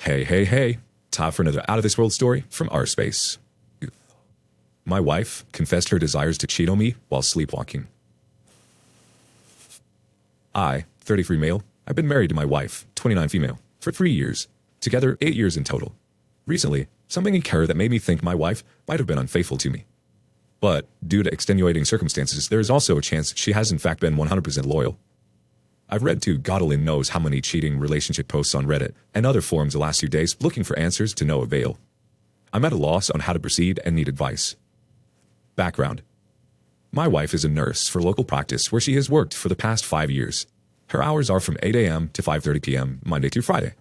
Hey, hey, hey. Time for another out-of-this-world story from our space. My wife confessed her desires to cheat on me while sleepwalking. I, 33 male, I've been married to my wife, 29 female, for 3 years. Together, 8 years in total. Recently, something occurred that made me think my wife might have been unfaithful to me. But, due to extenuating circumstances, there is also a chance she has in fact been 100% loyal. I've read to God only knows how many cheating relationship posts on Reddit and other forums the last few days looking for answers to no avail. I'm at a loss on how to proceed and need advice. Background. My wife is a nurse for local practice where she has worked for the past 5 years. Her hours are from 8 a.m. to 5:30 p.m. Monday through Friday.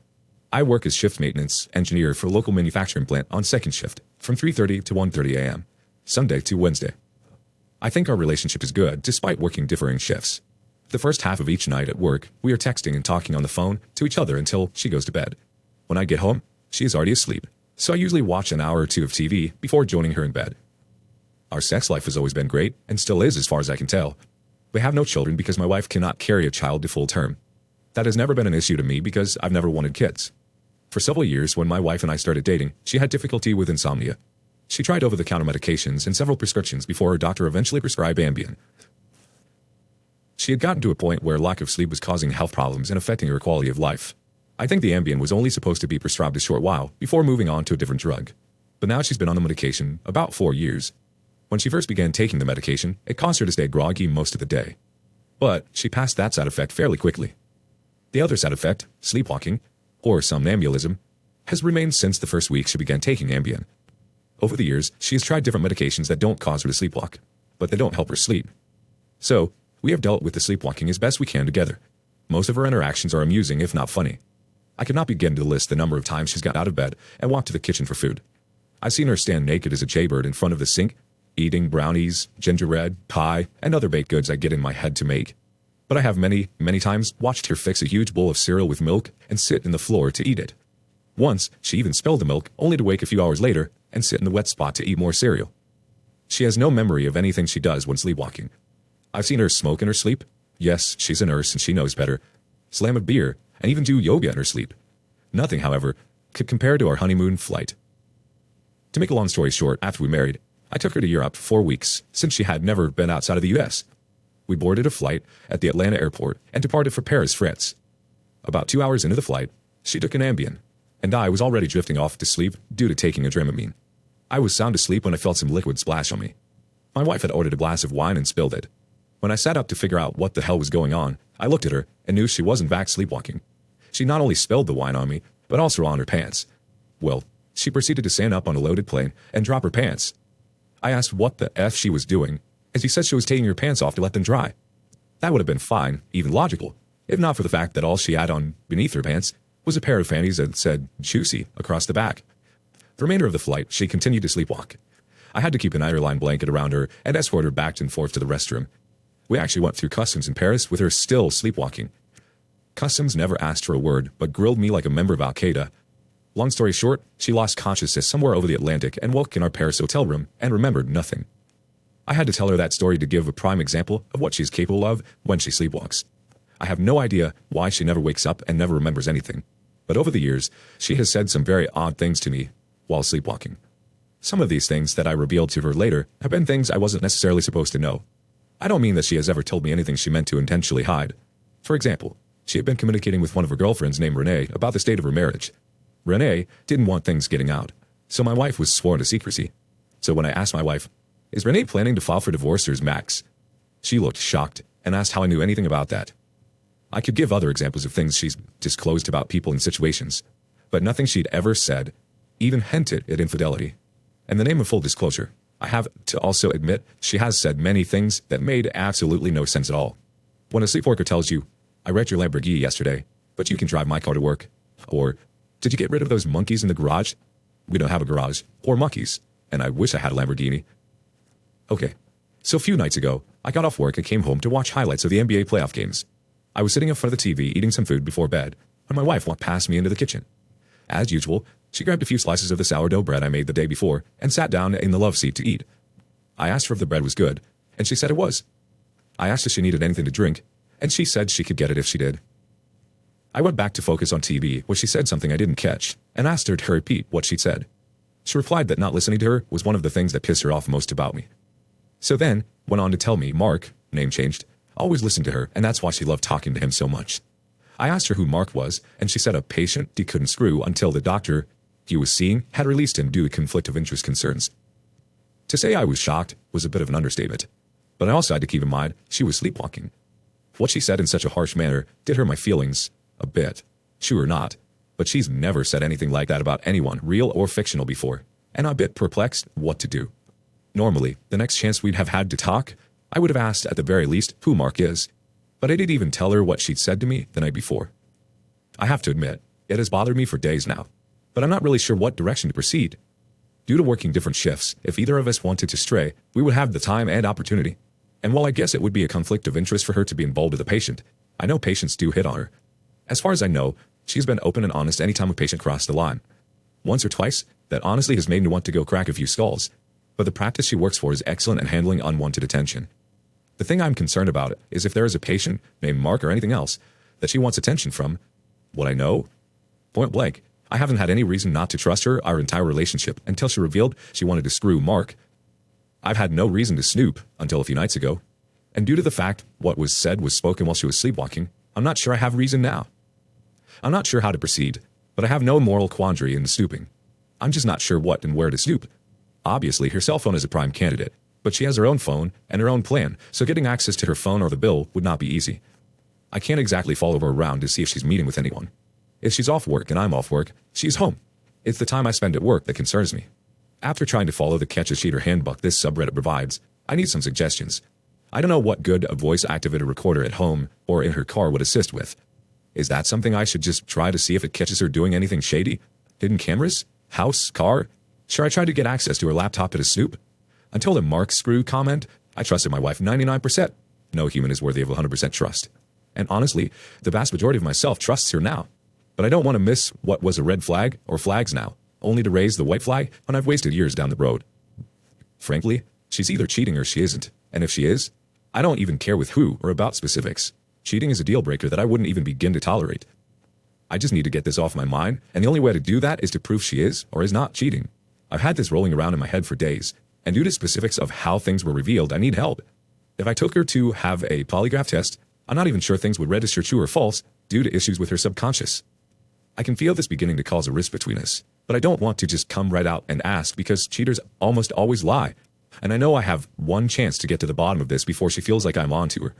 I work as shift maintenance engineer for a local manufacturing plant on second shift from 3:30 to 1:30 a.m. Sunday to Wednesday. I think our relationship is good despite working differing shifts. The first half of each night at work, we are texting and talking on the phone to each other until she goes to bed. When I get home, she is already asleep, so I usually watch an hour or two of TV before joining her in bed. Our sex life has always been great, and still is as far as I can tell. We have no children because my wife cannot carry a child to full term. That has never been an issue to me because I've never wanted kids. For several years, when my wife and I started dating, she had difficulty with insomnia. She tried over-the-counter medications and several prescriptions before her doctor eventually prescribed Ambien. She had gotten to a point where lack of sleep was causing health problems and affecting her quality of life. I think the Ambien was only supposed to be prescribed a short while before moving on to a different drug. But now she's been on the medication about 4 years. When she first began taking the medication, it caused her to stay groggy most of the day. But she passed that side effect fairly quickly. The other side effect, sleepwalking, or somnambulism, has remained since the first week she began taking Ambien. Over the years, she has tried different medications that don't cause her to sleepwalk, but they don't help her sleep. So, we have dealt with the sleepwalking as best we can together. Most of her interactions are amusing, if not funny. I could not begin to list the number of times she's got out of bed and walked to the kitchen for food. I've seen her stand naked as a jaybird in front of the sink, eating brownies, gingerbread, pie, and other baked goods I get in my head to make. But I have many, many times watched her fix a huge bowl of cereal with milk and sit in the floor to eat it. Once, she even spilled the milk, only to wake a few hours later and sit in the wet spot to eat more cereal. She has no memory of anything she does when sleepwalking. I've seen her smoke in her sleep. Yes, she's a nurse and she knows better. Slam a beer, and even do yoga in her sleep. Nothing, however, could compare to our honeymoon flight. To make a long story short, after we married, I took her to Europe for 4 weeks, since she had never been outside of the U.S. We boarded a flight at the Atlanta airport and departed for Paris, France. About 2 hours into the flight, she took an Ambien, and I was already drifting off to sleep due to taking a Dramamine. I was sound asleep when I felt some liquid splash on me. My wife had ordered a glass of wine and spilled it. When I sat up to figure out what the hell was going on, I looked at her and knew she wasn't back sleepwalking. She not only spilled the wine on me, but also on her pants. Well, she proceeded to stand up on a loaded plane and drop her pants. I asked what the F she was doing, and she said she was taking her pants off to let them dry. That would have been fine, even logical, if not for the fact that all she had on beneath her pants was a pair of panties that said "juicy" across the back. The remainder of the flight, she continued to sleepwalk. I had to keep an underlined blanket around her and escort her back and forth to the restroom. We actually went through customs in Paris with her still sleepwalking. Customs never asked for a word, but grilled me like a member of Al-Qaeda. Long story short, she lost consciousness somewhere over the Atlantic and woke in our Paris hotel room and remembered nothing. I had to tell her that story to give a prime example of what she's capable of when she sleepwalks. I have no idea why she never wakes up and never remembers anything, but over the years, she has said some very odd things to me while sleepwalking. Some of these things that I revealed to her later have been things I wasn't necessarily supposed to know. I don't mean that she has ever told me anything she meant to intentionally hide. For example, she had been communicating with one of her girlfriends named Renee about the state of her marriage. Renee didn't want things getting out, so my wife was sworn to secrecy. So when I asked my wife, "Is Renee planning to file for divorce or is Max?" she looked shocked and asked how I knew anything about that. I could give other examples of things she's disclosed about people and situations, but nothing she'd ever said even hinted at infidelity. In the name of full disclosure, I have to also admit she has said many things that made absolutely no sense at all. When a sleepwalker tells you, "I wrecked your Lamborghini yesterday, but you can drive my car to work," or "Did you get rid of those monkeys in the garage?" We don't have a garage, or monkeys, and I wish I had a Lamborghini. Okay, so a few nights ago, I got off work and came home to watch highlights of the NBA playoff games. I was sitting in front of the TV eating some food before bed, when my wife walked past me into the kitchen. As usual, she grabbed a few slices of the sourdough bread I made the day before and sat down in the love seat to eat. I asked her if the bread was good, and she said it was. I asked if she needed anything to drink, and she said she could get it if she did. I went back to focus on TV where she said something I didn't catch and asked her to repeat what she'd said. She replied that not listening to her was one of the things that pissed her off most about me. So then, went on to tell me Mark, name changed, always listened to her and that's why she loved talking to him so much. I asked her who Mark was and she said a patient he couldn't screw until the doctor he was seeing had released him due to conflict of interest concerns. To say I was shocked was a bit of an understatement, but I also had to keep in mind she was sleepwalking. What she said in such a harsh manner did hurt my feelings a bit. Sure or not, but she's never said anything like that about anyone, real or fictional, before, and I'm a bit perplexed what to do. Normally, the next chance we'd have had to talk, I would have asked at the very least who Mark is, but I didn't even tell her what she'd said to me the night before. I have to admit, it has bothered me for days now, but I'm not really sure what direction to proceed. Due to working different shifts, if either of us wanted to stray, we would have the time and opportunity. And while I guess it would be a conflict of interest for her to be involved with a patient, I know patients do hit on her. As far as I know, she's been open and honest any time a patient crossed the line. Once or twice, that honestly has made me want to go crack a few skulls, but the practice she works for is excellent at handling unwanted attention. The thing I'm concerned about is if there is a patient, named Mark or anything else, that she wants attention from, what I know? Point blank, I haven't had any reason not to trust her our entire relationship until she revealed she wanted to screw Mark. I've had no reason to snoop until a few nights ago, and due to the fact what was said was spoken while she was sleepwalking, I'm not sure I have reason now. I'm not sure how to proceed, but I have no moral quandary in snooping. I'm just not sure what and where to snoop. Obviously, her cell phone is a prime candidate, but she has her own phone and her own plan, so getting access to her phone or the bill would not be easy. I can't exactly follow her around to see if she's meeting with anyone. If she's off work and I'm off work, she's home. It's the time I spend at work that concerns me. After trying to follow the catch-a-cheater handbook this subreddit provides, I need some suggestions. I don't know what good a voice-activated recorder at home or in her car would assist with. Is that something I should just try to see if it catches her doing anything shady? Hidden cameras? House? Car? Sure, I tried to get access to her laptop at a snoop. Until the Mark screw comment, I trusted my wife 99%. No human is worthy of 100% trust. And honestly, the vast majority of myself trusts her now. But I don't want to miss what was a red flag or flags now, only to raise the white flag when I've wasted years down the road. Frankly, she's either cheating or she isn't, and if she is, I don't even care with who or about specifics. Cheating is a deal breaker that I wouldn't even begin to tolerate. I just need to get this off my mind, and the only way to do that is to prove she is or is not cheating. I've had this rolling around in my head for days, and due to specifics of how things were revealed, I need help. If I took her to have a polygraph test, I'm not even sure things would register true or false due to issues with her subconscious. I can feel this beginning to cause a rift between us, but I don't want to just come right out and ask because cheaters almost always lie. And I know I have one chance to get to the bottom of this before she feels like I'm on to her.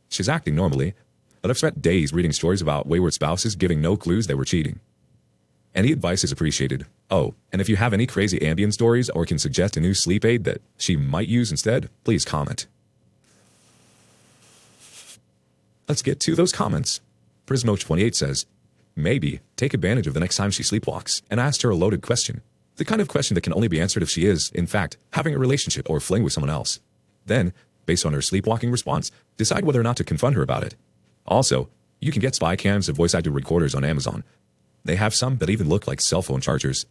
She's acting normally, but I've spent days reading stories about wayward spouses giving no clues they were cheating. Any advice is appreciated. Oh, and if you have any crazy Ambien stories or can suggest a new sleep aid that she might use instead, please comment. Let's get to those comments. Prismo28 says, maybe take advantage of the next time she sleepwalks and ask her a loaded question. The kind of question that can only be answered if she is, in fact, having a relationship or fling with someone else. Then, based on her sleepwalking response, decide whether or not to confront her about it. Also, you can get spy cams of voice-activated recorders on Amazon. They have some that even look like cell phone chargers.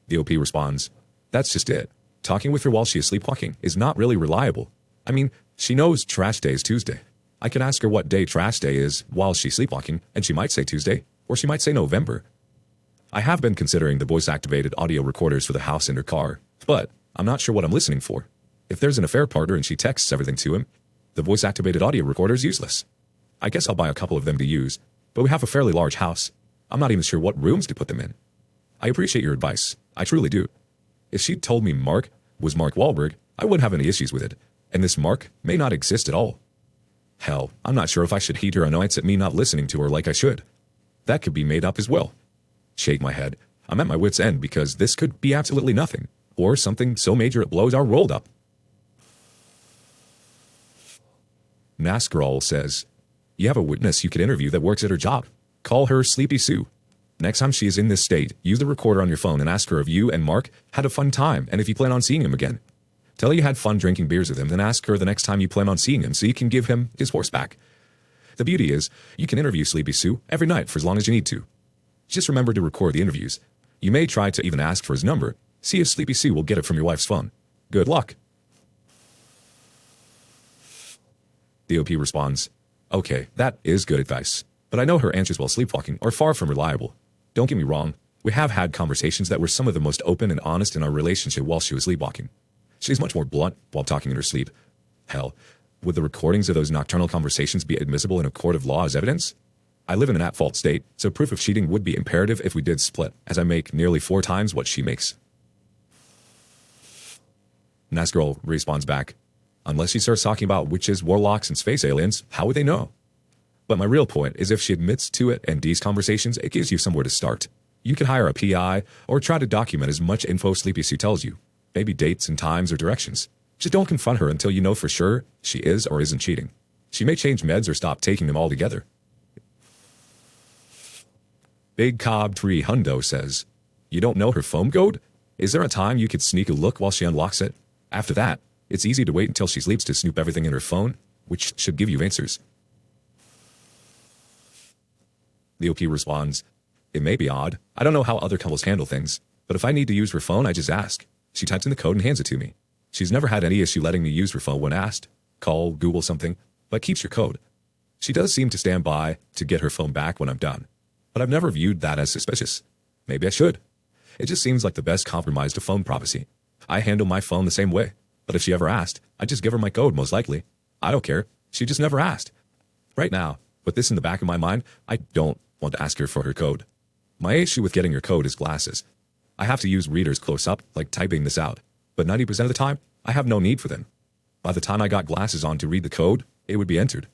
The OP responds, that's just it. Talking with her while she is sleepwalking is not really reliable. I mean, she knows trash day is Tuesday. I could ask her what day trash day is while she's sleepwalking, and she might say Tuesday, or she might say November. I have been considering the voice-activated audio recorders for the house and her car, but I'm not sure what I'm listening for. If there's an affair partner and she texts everything to him, the voice-activated audio recorder is useless. I guess I'll buy a couple of them to use, but we have a fairly large house. I'm not even sure what rooms to put them in. I appreciate your advice. I truly do. If she'd told me Mark was Mark Wahlberg, I wouldn't have any issues with it, and this Mark may not exist at all. Hell, I'm not sure if I should heed her annoyance at me not listening to her like I should. That could be made up as well. Shake my head. I'm at my wit's end because this could be absolutely nothing, or something so major it blows our world up. Nascarol says, you have a witness you could interview that works at her job. Call her Sleepy Sue. Next time she is in this state, use the recorder on your phone and ask her if you and Mark had a fun time and if you plan on seeing him again. Tell her you had fun drinking beers with him, then ask her the next time you plan on seeing him so you can give him his horse back. The beauty is, you can interview Sleepy Sue every night for as long as you need to. Just remember to record the interviews. You may try to even ask for his number. See if Sleepy Sue will get it from your wife's phone. Good luck. The OP responds, Okay, that is good advice. But I know her answers while sleepwalking are far from reliable. Don't get me wrong, we have had conversations that were some of the most open and honest in our relationship while she was sleepwalking. She's much more blunt while talking in her sleep. Hell, would the recordings of those nocturnal conversations be admissible in a court of law as evidence? I live in an at-fault state, so proof of cheating would be imperative if we did split, as I make nearly 4 times what she makes. Nice girl responds back, unless she starts talking about witches, warlocks, and space aliens, how would they know? But my real point is if she admits to it in these conversations, it gives you somewhere to start. You could hire a PI or try to document as much info Sleepy Sue tells you, maybe dates and times or directions. Just don't confront her until you know for sure she is or isn't cheating. She may change meds or stop taking them altogether. Big Cobb Tree Hundo says, you don't know her phone code? Is there a time you could sneak a look while she unlocks it? After that, it's easy to wait until she sleeps to snoop everything in her phone, which should give you answers. The OP responds, it may be odd. I don't know how other couples handle things, but if I need to use her phone, I just ask. She types in the code and hands it to me. She's never had any issue letting me use her phone when asked. Call, Google something, but keeps your code. She does seem to stand by to get her phone back when I'm done, but I've never viewed that as suspicious. Maybe I should. It just seems like the best compromise to phone privacy. I handle my phone the same way, but if she ever asked, I'd just give her my code most likely. I don't care. She just never asked. Right now, with this in the back of my mind, I don't want to ask her for her code. My issue with getting her code is glasses. I have to use readers close up, like typing this out, but 90% of the time, I have no need for them. By the time I got glasses on to read the code, it would be entered.